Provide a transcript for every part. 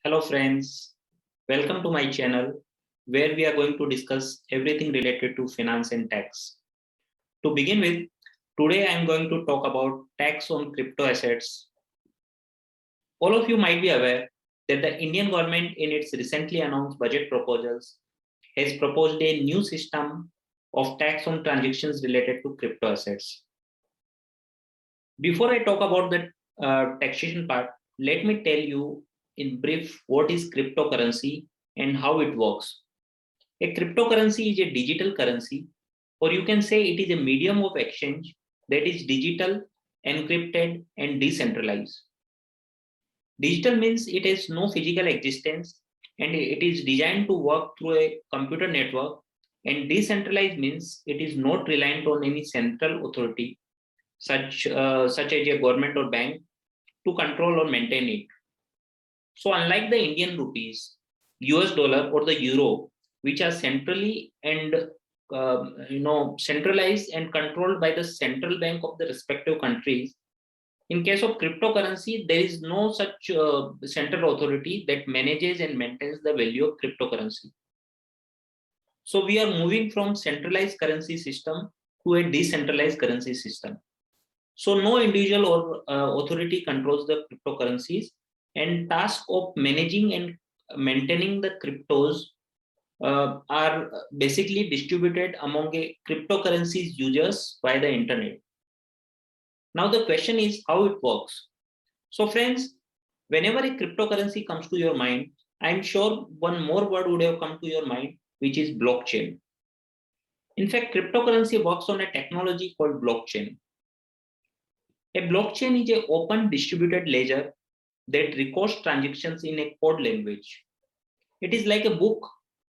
Hello friends, welcome to my channel where we are going to discuss everything related to finance and tax. To begin with, today I am going to talk about tax on crypto assets. All of you might be aware that the Indian government in its recently announced budget proposals has proposed a new system of tax on transactions related to crypto assets. Before I talk about the taxation part, let me tell you in brief what is cryptocurrency and how it works. A cryptocurrency is a digital currency, or you can say it is a medium of exchange that is digital, encrypted, and decentralized. Digital means it has no physical existence and it is designed to work through a computer network, and decentralized means it is not reliant on any central authority such as a government or bank to control or maintain it. So unlike the Indian rupees, US dollar or the euro, which are centrally and centralized and controlled by the central bank of the respective countries, in case of cryptocurrency, there is no such central authority that manages and maintains the value of cryptocurrency. So we are moving from centralized currency system to a decentralized currency system. So no individual or authority controls the cryptocurrencies, and task of managing and maintaining the cryptos are basically distributed among a cryptocurrencies users by the internet. Now the question is how it works. So friends, whenever a cryptocurrency comes to your mind, I'm sure one more word would have come to your mind, which is blockchain. In fact, cryptocurrency works on a technology called blockchain. A blockchain is an open distributed ledger that records transactions in a code language. It is like a book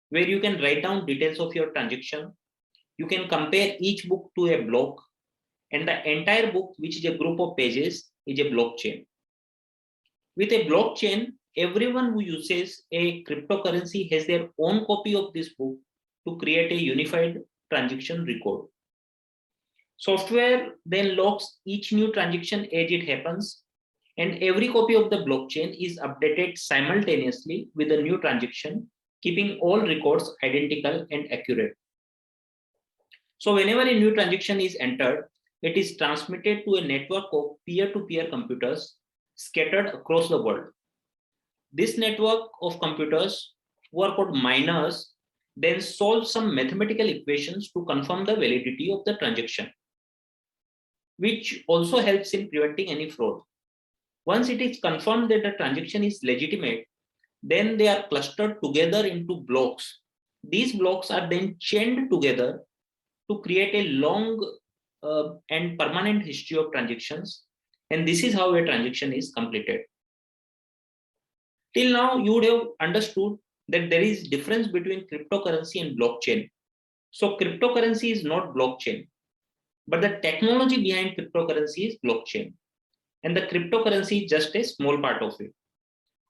where you can write down details of your transaction. You can compare each book to a block, and the entire book, which is a group of pages, is a blockchain. With a blockchain, everyone who uses a cryptocurrency has their own copy of this book to create a unified transaction record. Software then logs each new transaction as it happens, and every copy of the blockchain is updated simultaneously with a new transaction, keeping all records identical and accurate. So whenever a new transaction is entered, it is transmitted to a network of peer-to-peer computers scattered across the world. This network of computers, who are called miners, then solve some mathematical equations to confirm the validity of the transaction, which also helps in preventing any fraud. Once it is confirmed that the transaction is legitimate, then they are clustered together into blocks. These blocks are then chained together to create a long and permanent history of transactions. And this is how a transaction is completed. Till now, you would have understood that there is difference between cryptocurrency and blockchain. So cryptocurrency is not blockchain, but the technology behind cryptocurrency is blockchain. And the cryptocurrency is just a small part of it.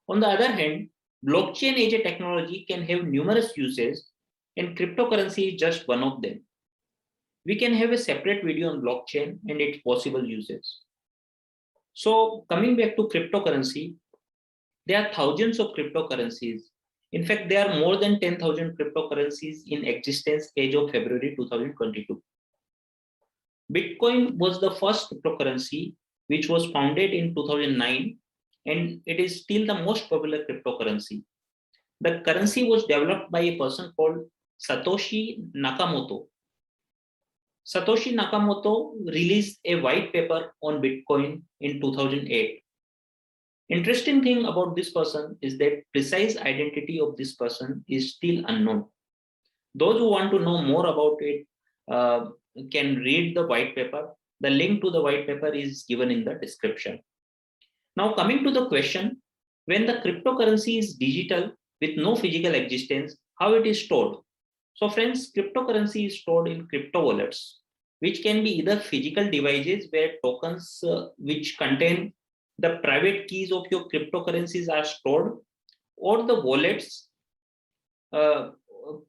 On the other hand, blockchain as a technology can have numerous uses, and cryptocurrency is just one of them. We can have a separate video on blockchain and its possible uses. So coming back to cryptocurrency, there are thousands of cryptocurrencies. In fact, there are more than 10,000 cryptocurrencies in existence as of February 2022. Bitcoin was the first cryptocurrency which was founded in 2009, and it is still the most popular cryptocurrency. The currency was developed by a person called Satoshi Nakamoto. Satoshi Nakamoto released a white paper on Bitcoin in 2008. Interesting thing about this person is that precise identity of this person is still unknown. Those who want to know more about it can read the white paper. The link to the white paper is given in the description. Now coming to the question, when the cryptocurrency is digital with no physical existence, how it is stored? So friends, cryptocurrency is stored in crypto wallets, which can be either physical devices where tokens which contain the private keys of your cryptocurrencies are stored, or the wallets can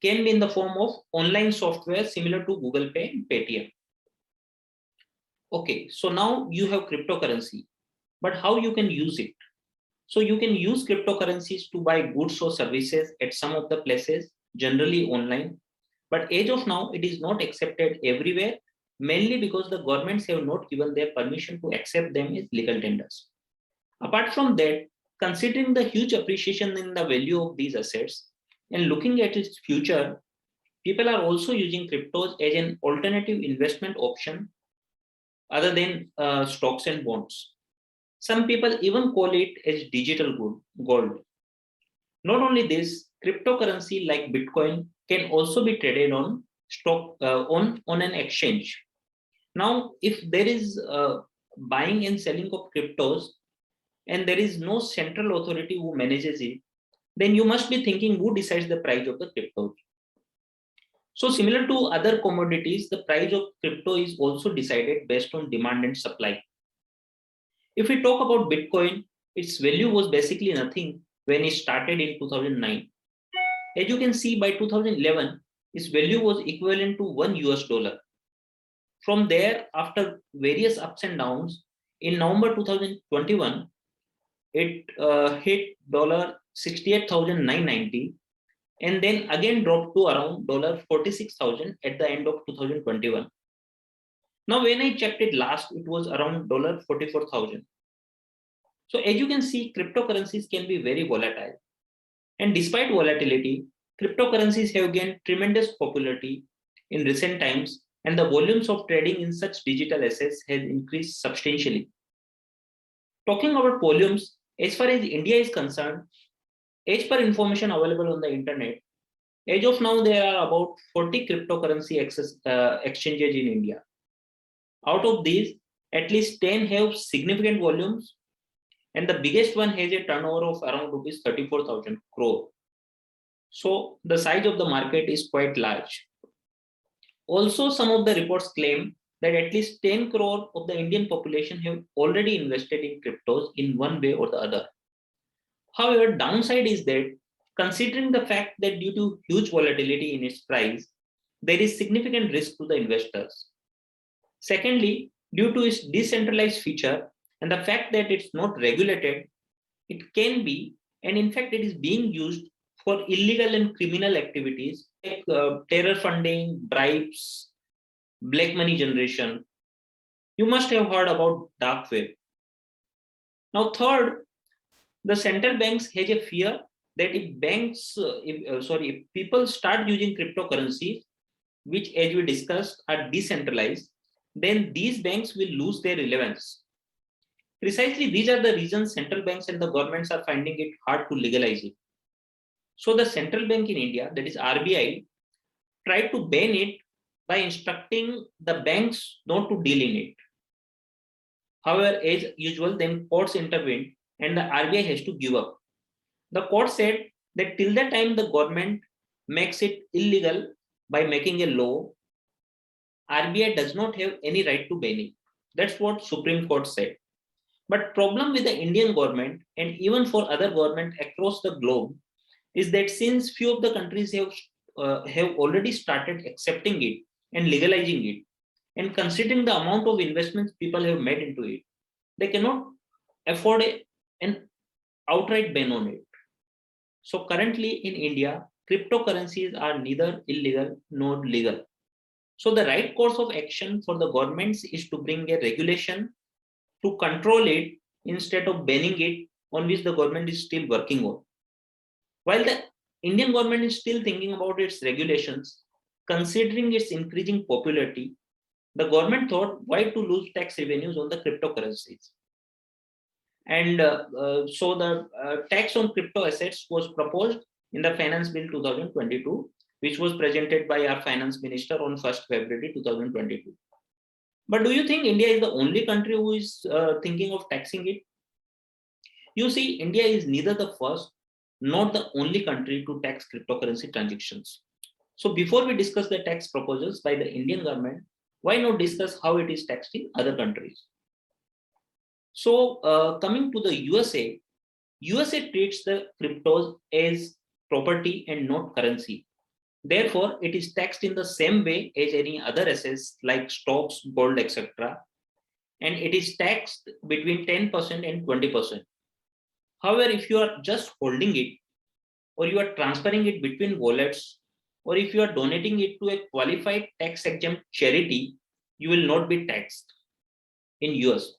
be in the form of online software similar to Google Pay and Paytm. Okay, so now you have cryptocurrency, but how you can use it? So you can use cryptocurrencies to buy goods or services at some of the places, generally online. But as of now, it is not accepted everywhere, mainly because the governments have not given their permission to accept them as legal tenders. Apart from that, considering the huge appreciation in the value of these assets and looking at its future, people are also using cryptos as an alternative investment option other than stocks and bonds. Some people even call it as digital gold. Not only this, cryptocurrency like Bitcoin can also be traded on on an exchange. Now, if there is buying and selling of cryptos and there is no central authority who manages it, then you must be thinking who decides the price of the cryptos. So similar to other commodities, the price of crypto is also decided based on demand and supply. If we talk about Bitcoin, its value was basically nothing when it started in 2009. As you can see, by 2011, its value was equivalent to $1. From there, after various ups and downs, in November 2021, it hit $68,990 and then again dropped to around $46,000 at the end of 2021. Now, when I checked it last, it was around $44,000. So as you can see, cryptocurrencies can be very volatile. And despite volatility, cryptocurrencies have gained tremendous popularity in recent times, and the volumes of trading in such digital assets has increased substantially. Talking about volumes, as far as India is concerned, as per information available on the internet, as of now, there are about 40 cryptocurrency exchanges in India. Out of these, at least 10 have significant volumes, and the biggest one has a turnover of around rupees 34,000 crore. So the size of the market is quite large. Also, some of the reports claim that at least 10 crore of the Indian population have already invested in cryptos in one way or the other. However, downside is that considering the fact that due to huge volatility in its price, there is significant risk to the investors. Secondly, due to its decentralized feature and the fact that it's not regulated, it can be, and in fact, it is being used for illegal and criminal activities like terror funding, bribes, black money generation. You must have heard about dark web. Now, third, the central banks has a fear that if people start using cryptocurrencies, which as we discussed are decentralized, then these banks will lose their relevance. Precisely these are the reasons central banks and the governments are finding it hard to legalize it. So the central bank in India, that is RBI, tried to ban it by instructing the banks not to deal in it. However, as usual, then courts intervened and the RBI has to give up. The court said that till the time the government makes it illegal by making a law, RBI does not have any right to ban it. That's what Supreme Court said. But problem with the Indian government and even for other governments across the globe is that since few of the countries have already started accepting it and legalizing it, and considering the amount of investments people have made into it, they cannot afford an outright ban on it. So currently in India, cryptocurrencies are neither illegal nor legal. So the right course of action for the governments is to bring a regulation to control it instead of banning it, on which the government is still working on. While the Indian government is still thinking about its regulations, considering its increasing popularity, the government thought why to lose tax revenues on the cryptocurrencies. And so the tax on crypto assets was proposed in the Finance Bill 2022, which was presented by our Finance Minister on 1st February 2022. But do you think India is the only country who is thinking of taxing it? You see, India is neither the first nor the only country to tax cryptocurrency transactions. So before we discuss the tax proposals by the Indian government, why not discuss how it is taxed in other countries? So coming to the USA treats the cryptos as property and not currency. Therefore, it is taxed in the same way as any other assets like stocks, gold, etc. And it is taxed between 10% and 20%. However, if you are just holding it, or you are transferring it between wallets, or if you are donating it to a qualified tax exempt charity, you will not be taxed in US.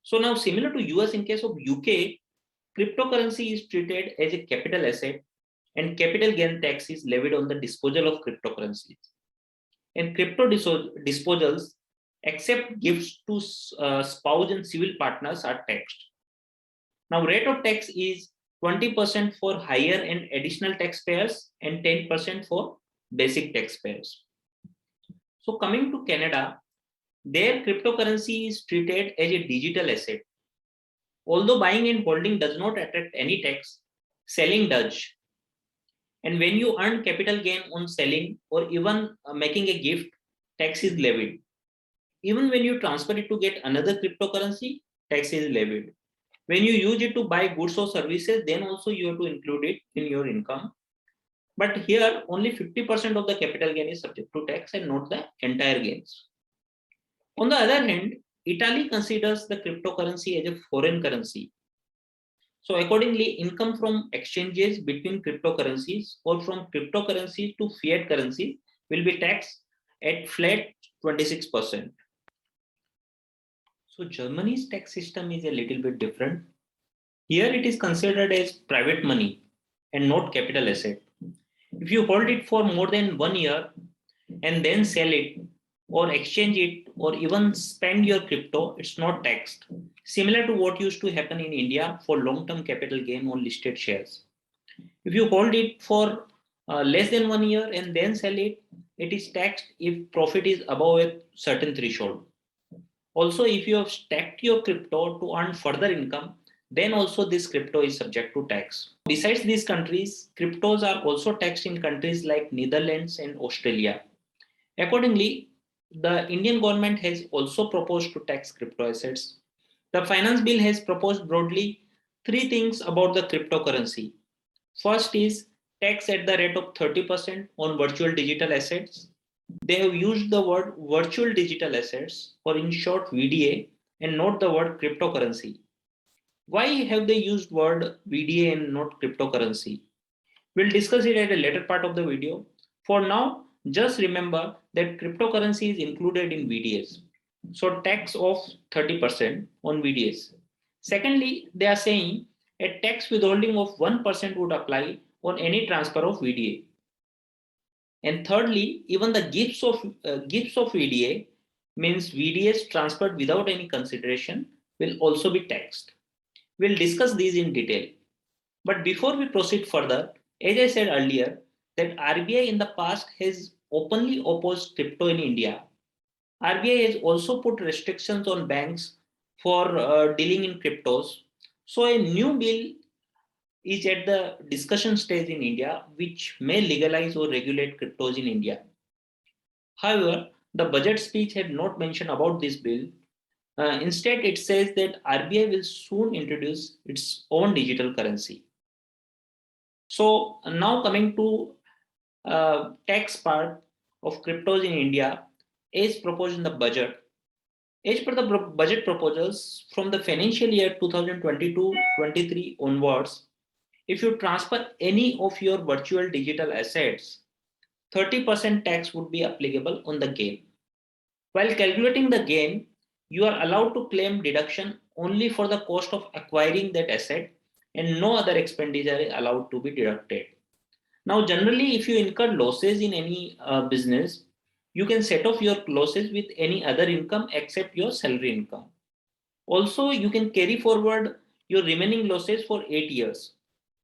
So now, similar to US, in case of UK, cryptocurrency is treated as a capital asset, and capital gain tax is levied on the disposal of cryptocurrencies. And disposals, except gifts to spouse and civil partners, are taxed. Now, rate of tax is 20% for higher and additional taxpayers and 10% for basic taxpayers. So, coming to Canada, their cryptocurrency is treated as a digital asset. Although buying and holding does not attract any tax, selling does. And when you earn capital gain on selling or even making a gift, tax is levied. Even when you transfer it to get another cryptocurrency, tax is levied. When you use it to buy goods or services, then also you have to include it in your income. But here, only 50% of the capital gain is subject to tax and not the entire gains. On the other hand, Italy considers the cryptocurrency as a foreign currency. So accordingly, income from exchanges between cryptocurrencies or from cryptocurrency to fiat currency will be taxed at flat 26%. So Germany's tax system is a little bit different. Here it is considered as private money and not capital asset. If you hold it for more than 1 year and then sell it or exchange it or even spend your crypto, it's not taxed. Similar to what used to happen in India for long-term capital gain on listed shares. If you hold it for less than 1 year and then sell it, it is taxed if profit is above a certain threshold. Also, if you have stacked your crypto to earn further income, then also this crypto is subject to tax. Besides these countries, cryptos are also taxed in countries like Netherlands and Australia. Accordingly, the Indian government has also proposed to tax crypto assets. The finance bill has proposed broadly three things about the cryptocurrency. First is tax at the rate of 30% on virtual digital assets. They have used the word virtual digital assets, or in short VDA, and not the word cryptocurrency. Why have they used word VDA and not cryptocurrency? We'll discuss it at a later part of the video. For now, just remember that cryptocurrency is included in VDAs. So tax of 30% on VDAs. Secondly, they are saying a tax withholding of 1% would apply on any transfer of VDA. And thirdly, even the gifts of VDA, means VDAs transferred without any consideration, will also be taxed. We'll discuss these in detail. But before we proceed further, as I said earlier, that RBI in the past has openly opposed crypto in India. RBI has also put restrictions on banks for dealing in cryptos. So a new bill is at the discussion stage in India, which may legalize or regulate cryptos in India. However, the budget speech had not mentioned about this bill. Instead, it says that RBI will soon introduce its own digital currency. So now coming to tax part of cryptos in India, as proposed in the budget. As per the budget proposals, from the financial year 2022-23 onwards, if you transfer any of your virtual digital assets, 30% tax would be applicable on the gain. While calculating the gain, you are allowed to claim deduction only for the cost of acquiring that asset, and no other expenditure is allowed to be deducted. Now, generally, if you incur losses in any business, you can set off your losses with any other income except your salary income. Also, you can carry forward your remaining losses for 8 years.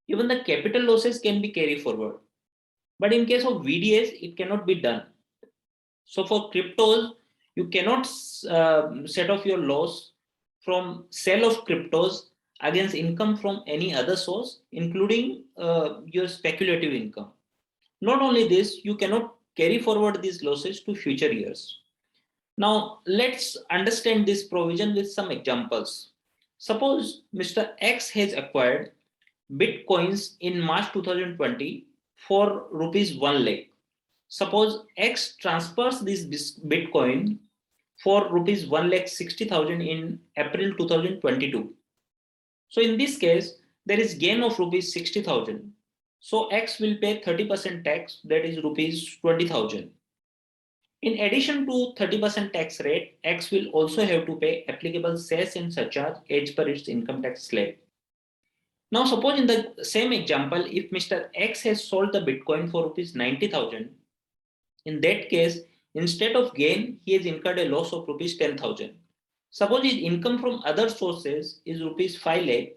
Even the capital losses can be carried forward. But in case of VDAs, it cannot be done. So for cryptos, you cannot set off your loss from sale of cryptos against income from any other source, including your speculative income. Not only this, you cannot carry forward these losses to future years. Now, let's understand this provision with some examples. Suppose Mr. X has acquired Bitcoins in March 2020 for rupees 1 lakh. Suppose X transfers this Bitcoin for rupees 1 lakh 60,000 in April 2022. So in this case, there is gain of rupees 60,000. So X will pay 30% tax, that is rupees 20,000. In addition to 30% tax rate, X will also have to pay applicable cess and surcharge as per its income tax slab. Now, suppose in the same example, if Mr. X has sold the Bitcoin for rupees 90,000, in that case, instead of gain, he has incurred a loss of rupees 10,000. Suppose his income from other sources is rupees 5 lakh,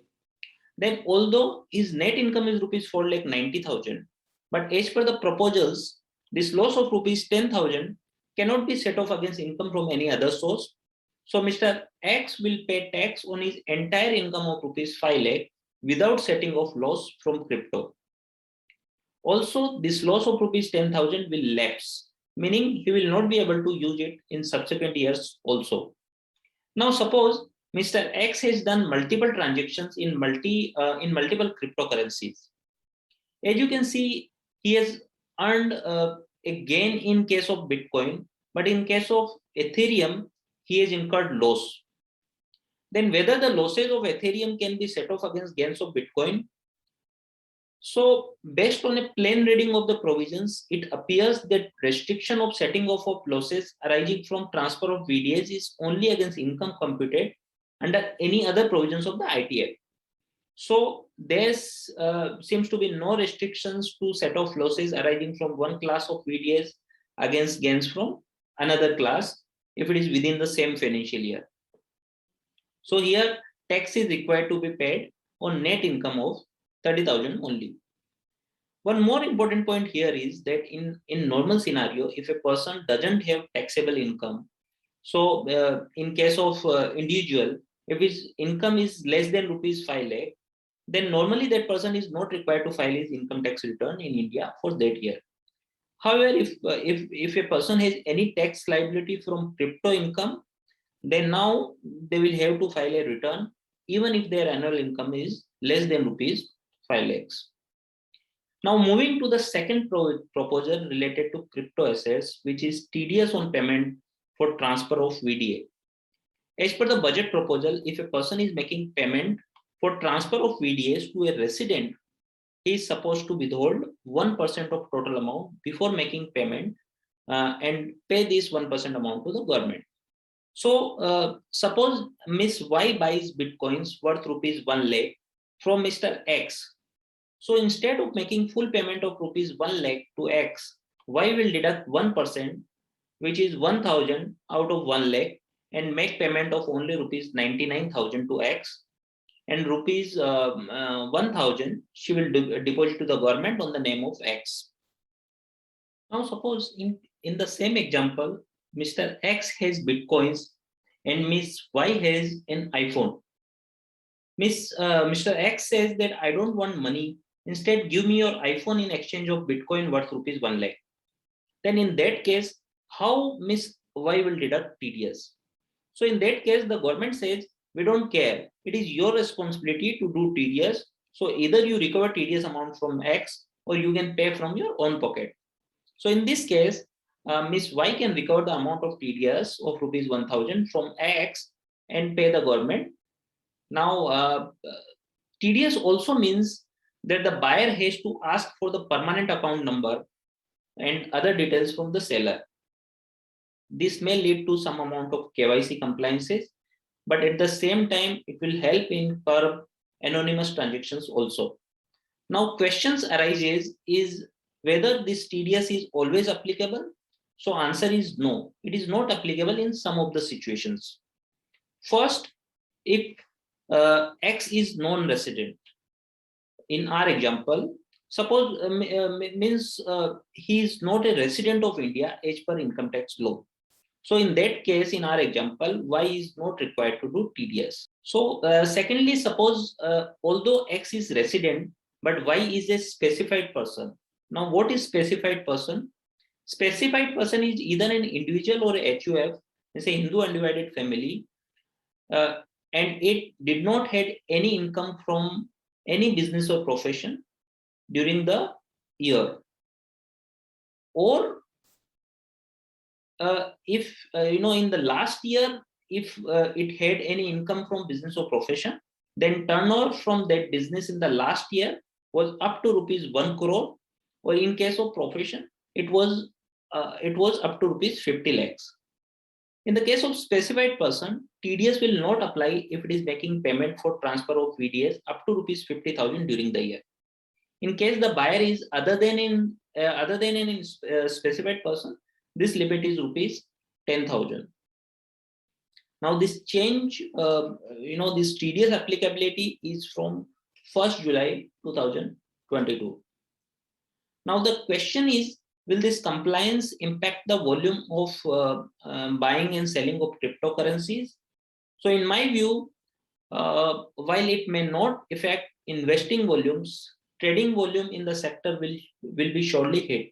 then although his net income is rupees 4 lakh 90,000, but as per the proposals, this loss of rupees 10,000 cannot be set off against income from any other source. So Mr. X will pay tax on his entire income of rupees 5 lakh without setting off loss from crypto. Also, this loss of rupees 10,000 will lapse, meaning he will not be able to use it in subsequent years also. Now, suppose Mr. X has done multiple transactions in multiple cryptocurrencies. As you can see, he has earned a gain in case of Bitcoin, but in case of Ethereum, he has incurred loss. Then whether the losses of Ethereum can be set off against gains of Bitcoin? So based on a plain reading of the provisions, it appears that restriction of setting off of losses arising from transfer of VDAs is only against income computed under any other provisions of the ITF. So there seems to be no restrictions to set off losses arising from one class of VDAs against gains from another class if it is within the same financial year. So here tax is required to be paid on net income of 30,000 only. One more important point here is that in normal scenario, if a person doesn't have taxable income, so in case of individual, if his income is less than rupees 5 lakh, then normally that person is not required to file his income tax return in India for that year. However, if a person has any tax liability from crypto income, then now they will have to file a return even if their annual income is less than rupees 5 lakhs. Now moving to the second proposal related to crypto assets, which is TDS on payment for transfer of VDA. As per the budget proposal, if a person is making payment for transfer of VDAs to a resident, he is supposed to withhold 1% of total amount before making payment and pay this 1% amount to the government. So suppose Miss Y buys Bitcoins worth rupees 1 lakh from Mr. X. So instead of making full payment of rupees 1 lakh to X, Y will deduct 1%, which is 1,000 out of 1 lakh, and make payment of only rupees 99,000 to X, and rupees 1,000 she will deposit to the government on the name of X. Now suppose in the same example, Mr. X has Bitcoins and Miss Y has an iPhone. Mr. X says that I don't want money. Instead, give me your iPhone in exchange of Bitcoin worth rupees 1 lakh. Then in that case, how Miss Y will deduct TDS? So in that case, the government says, we don't care. It is your responsibility to do TDS. So either you recover TDS amount from X or you can pay from your own pocket. So in this case, Miss Y can recover the amount of TDS of rupees 1,000 from X and pay the government. Now, TDS also means that the buyer has to ask for the permanent account number and other details from the seller. This may lead to some amount of KYC compliances, but at the same time, it will help in curb anonymous transactions also. Now, questions arises is whether this TDS is always applicable. So answer is no, it is not applicable in some of the situations. First, if X is non-resident, in our example, suppose means he is not a resident of India as per income tax law. So in that case, in our example, Y is not required to do TDS. So secondly, suppose although X is resident, but Y is a specified person. Now, what is specified person? Specified person is either an individual or a HUF, it's a Hindu undivided family, and it did not had any income from any business or profession during the year. Or if in the last year, if it had any income from business or profession, Then turnover from that business in the last year was up to rupees 1 crore, or in case of profession, it was up to rupees 50 lakhs. In the case of specified person, TDS will not apply if it is making payment for transfer of VDS up to rupees 50,000 during the year. In case the buyer is other than an specified person, this limit is rupees 10,000. Now this change, this TDS applicability is from 1st July 2022. Now the question is, will this compliance impact the volume of buying and selling of cryptocurrencies? So in my view, while it may not affect investing volumes, trading volume in the sector will be surely hit.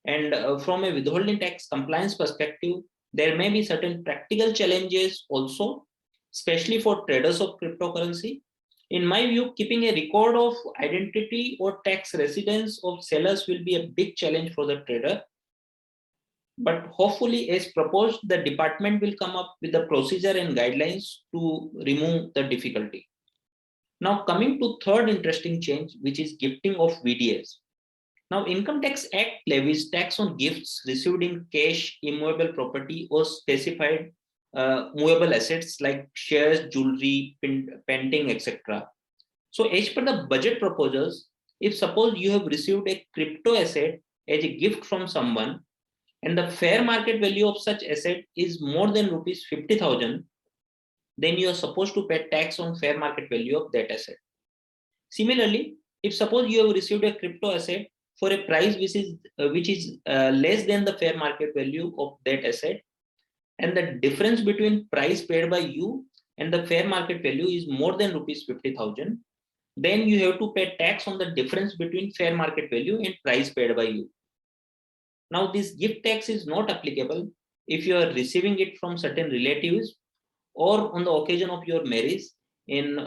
And from a withholding tax compliance perspective, there may be certain practical challenges also, especially for traders of cryptocurrency. In my view, keeping a record of identity or tax residence of sellers will be a big challenge for the trader. But hopefully, as proposed, the department will come up with the procedure and guidelines to remove the difficulty. Now, coming to third interesting change, which is gifting of VDS. Now, Income Tax Act levies tax on gifts received in cash, immovable property, or specified movable assets like shares, jewelry, painting, etc. So, as per the budget proposals, if suppose you have received a crypto asset as a gift from someone, and the fair market value of such asset is more than rupees 50,000, then you are supposed to pay tax on fair market value of that asset. Similarly, if suppose you have received a crypto asset for a price which is less than the fair market value of that asset, and the difference between price paid by you and the fair market value is more than rupees 50,000, then you have to pay tax on the difference between fair market value and price paid by you. Now, this gift tax is not applicable if you are receiving it from certain relatives or on the occasion of your marriage in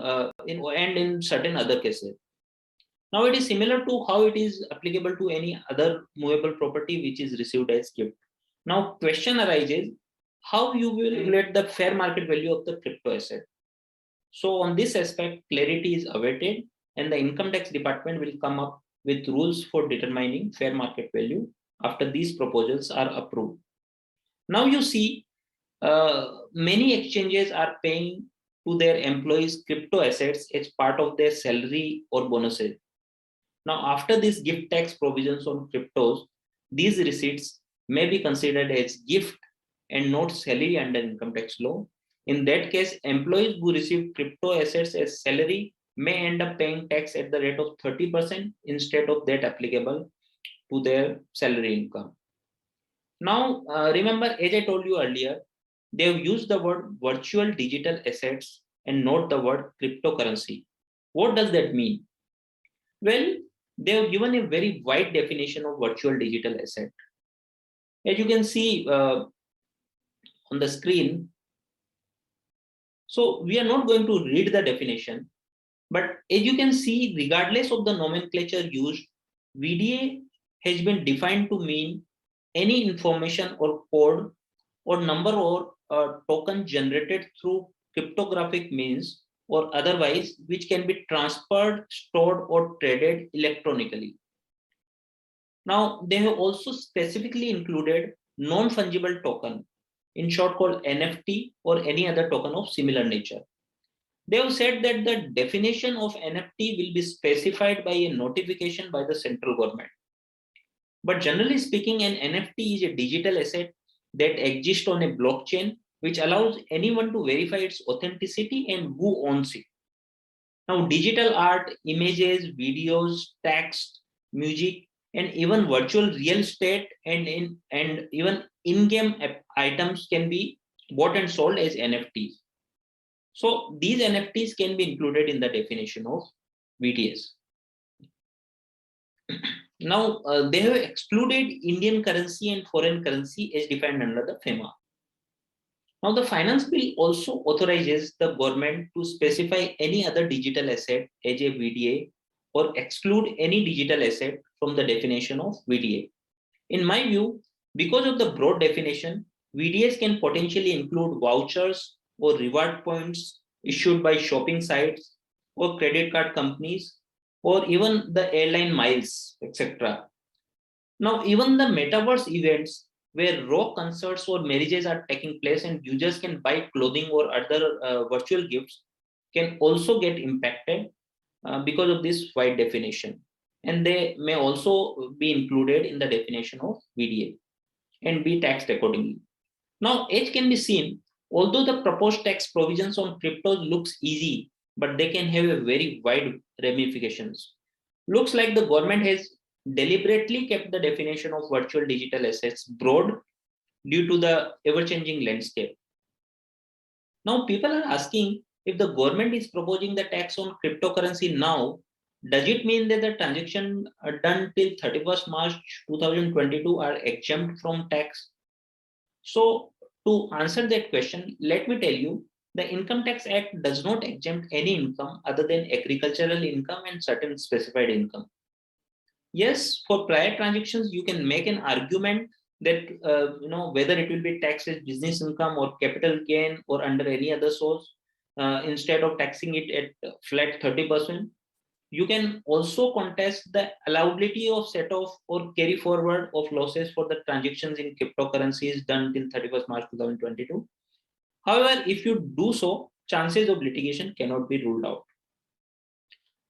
certain other cases. Now, it is similar to how it is applicable to any other movable property which is received as gift. Now, question arises, how you will regulate the fair market value of the crypto asset? So, on this aspect, clarity is awaited, and the Income Tax Department will come up with rules for determining fair market value after these proposals are approved. Now, you see, many exchanges are paying to their employees crypto assets as part of their salary or bonuses. Now, after these gift tax provisions on cryptos, these receipts may be considered as gift and not salary under income tax law. In that case, employees who receive crypto assets as salary may end up paying tax at the rate of 30% instead of that applicable to their salary income. Now, remember, as I told you earlier, they have used the word virtual digital assets and not the word cryptocurrency. What does that mean? Well, they have given a very wide definition of virtual digital asset. As you can see on the screen, so we are not going to read the definition, but as you can see, regardless of the nomenclature used, VDA has been defined to mean any information or code or number or token generated through cryptographic means or otherwise, which can be transferred, stored, or traded electronically. Now, they have also specifically included non-fungible token, in short called NFT, or any other token of similar nature. They have said that the definition of NFT will be specified by a notification by the central government. But generally speaking, an NFT is a digital asset that exists on a blockchain, which allows anyone to verify its authenticity and who owns it. Now, digital art, images, videos, text, music, and even virtual real estate and even in-game items can be bought and sold as NFTs. So these NFTs can be included in the definition of VDS. Now, they have excluded Indian currency and foreign currency as defined under the FEMA. Now, the finance bill also authorizes the government to specify any other digital asset as a VDA or exclude any digital asset from the definition of VDA. In my view, because of the broad definition, VDAs can potentially include vouchers or reward points issued by shopping sites or credit card companies, or even the airline miles, etc. Now, even the metaverse events where rock concerts or marriages are taking place and users can buy clothing or other virtual gifts can also get impacted because of this wide definition. And they may also be included in the definition of VDA and be taxed accordingly. Now, edge can be seen, although the proposed tax provisions on cryptos looks easy, but they can have a very wide ramifications. Looks like the government has deliberately kept the definition of virtual digital assets broad due to the ever-changing landscape. Now, people are asking, if the government is proposing the tax on cryptocurrency now, does it mean that the transaction done till 31st March 2022 are exempt from tax? So, to answer that question, let me tell you, the Income Tax Act does not exempt any income other than agricultural income and certain specified income. Yes, for prior transactions, you can make an argument that whether it will be taxed as business income or capital gain or under any other source, instead of taxing it at flat 30%. You can also contest the allowability of set off or carry forward of losses for the transactions in cryptocurrencies done till 31st March 2022. However, if you do so, chances of litigation cannot be ruled out.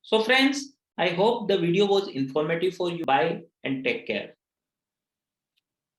So friends, I hope the video was informative for you. Bye and take care.